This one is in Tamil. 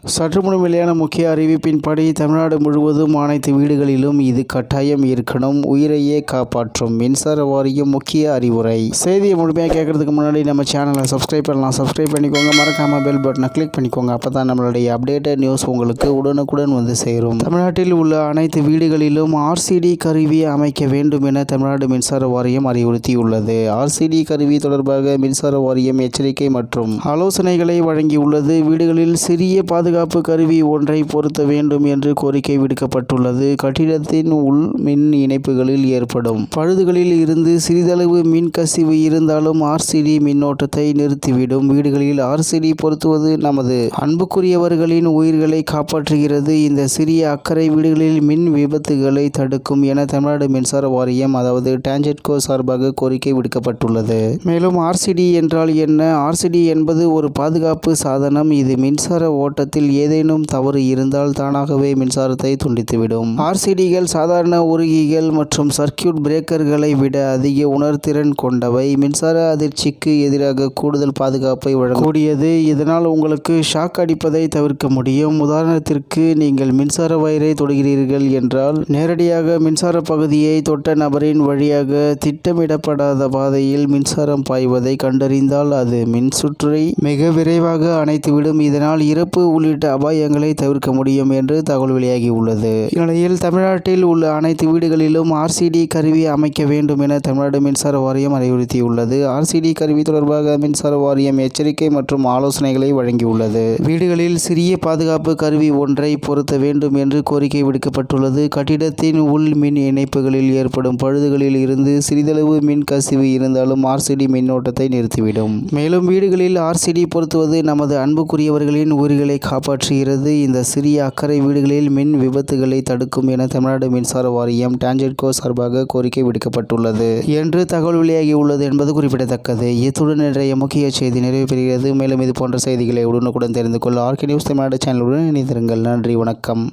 சற்று முன் வெளியான முக்கிய அறிவிப்பின்படி தமிழ்நாடு முழுவதும் அனைத்து வீடுகளிலும் இது கட்டாயம் இருக்கணும். உயிரையே காப்பாற்றும் மின்சார வாரியம் முக்கிய அறிவுரை. செய்தியை முழுமையாக கேட்கறதுக்கு முன்னாடி நம்ம சேனலை சப்ஸ்கிரைப் பண்ணலாம். சப்ஸ்கிரைப் பண்ணிக்கோங்க. மறக்காம பெல் பட்டனை கிளிக் பண்ணிக்கோங்க. அப்போ தான் நம்மளுடைய அப்டேட்டட் நியூஸ் உங்களுக்கு உடனுக்குடன் வந்து சேரும். தமிழ்நாட்டில் உள்ள அனைத்து வீடுகளிலும் ஆர்சிடி கருவி அமைக்க வேண்டும் என தமிழ்நாடு மின்சார வாரியம் அறிவுறுத்தியுள்ளது. ஆர்சிடி கருவி தொடர்பாக மின்சார வாரியம் எச்சரிக்கை மற்றும் ஆலோசனைகளை வழங்கியுள்ளது. வீடுகளில் சிறிய பாதுகாப்பு கருவி ஒன்றை பொருத்த வேண்டும் என்று கோரிக்கை விடுக்கப்பட்டுள்ளது. கட்டிடத்தின் உள் மின் இணைப்புகளில் ஏற்படும் பழுதுகளில் இருந்து சிறிதளவு மின் கசிவு இருந்தாலும் ஆர்சிடி மின்னோட்டத்தை நிறுத்திவிடும். வீடுகளில் ஆர்சிடி பொருத்துவது நமது அன்புக்குரியவர்களின் உயிர்களை காப்பாற்றுகிறது. இந்த சிறிய அக்கறை வீடுகளில் மின் விபத்துகளை தடுக்கும் என தமிழ்நாடு மின்சார வாரியம் அதாவது டான்ஜெட்கோ சார்பாக கோரிக்கை விடுக்கப்பட்டுள்ளது. மேலும் ஆர்சிடி என்றால் என்ன? ஆர்சிடி என்பது ஒரு பாதுகாப்பு சாதனம். இது மின்சார ஓட்டத்தில் ஏதேனும் தவறு இருந்தால் தானாகவே மின்சாரத்தை துண்டித்துவிடும். ஆர்சிடிகள் சாதாரண உருகிகள் மற்றும் சர்க்கியூட் பிரேக்கர்களை விட அதிக உணர்திறன் கொண்டவை. மின்சார அதிர்ச்சிக்கு எதிராக கூடுதல் பாதுகாப்பை வழங்கக்கூடியது. இதனால் உங்களுக்கு ஷாக் அடிப்பதை தவிர்க்க முடியும். உதாரணத்திற்கு, நீங்கள் மின்சார வயரை தொடுகிறீர்கள் என்றால் நேரடியாக மின்சார பகுதியை தொட்ட நபரின் வழியாக திட்டமிடப்படாத பாதையில் மின்சாரம் பாய்வதை கண்டறிந்தால் அது மின்சுற்றை மிக விரைவாக அணைத்துவிடும். இதனால் இறப்பு உள்ளிட்ட அபாயங்களை தவிர்க்க முடியும் என்று தகவல் வெளியாகியுள்ளது. இந்நிலையில் தமிழ்நாட்டில் உள்ள அனைத்து வீடுகளிலும் ஆர்சிடி கருவி அமைக்க வேண்டும் என தமிழ்நாடு மின்சார வாரியம் அறிவுறுத்தியுள்ளது. ஆர்சிடி கருவி தொடர்பாக மின்சார வாரியம் எச்சரிக்கை மற்றும் ஆலோசனைகளை வழங்கியுள்ளது. வீடுகளில் சிறிய பாதுகாப்பு கருவி ஒன்றை பொருத்த வேண்டும் என்று கோரிக்கை விடுக்கப்பட்டுள்ளது. கட்டிடத்தின் உள் மின் இணைப்புகளில் ஏற்படும் பழுதுகளில் இருந்து சிறிதளவு மின் கசிவு இருந்தாலும் ஆர்சிடி மின்னோட்டத்தை நிறுத்திவிடும். மேலும் வீடுகளில் ஆர்சிடி பொருத்துவது நமது அன்புக்குரியவர்களின் உயிர்களை காப்பாற்றுகிறது. இந்த சிறிய அக்கறை வீடுகளில் மின் விபத்துகளை தடுக்கும் என தமிழ்நாடு மின்சார வாரியம் டான்ஜெட்கோ சார்பாக கோரிக்கை விடுக்கப்பட்டுள்ளது என்று தகவல் வெளியாகியுள்ளது என்பது குறிப்பிடத்தக்கது. இத்துடன் இன்றைய முக்கிய செய்தி நிறைவு பெறுகிறது. மேலும் இது போன்ற செய்திகளை உடனுக்குடன் தெரிந்து கொள்ள ஆர்கே நியூஸ் தமிழ்நாடு சேனலுடன் இணைந்திருங்கள். நன்றி, வணக்கம்.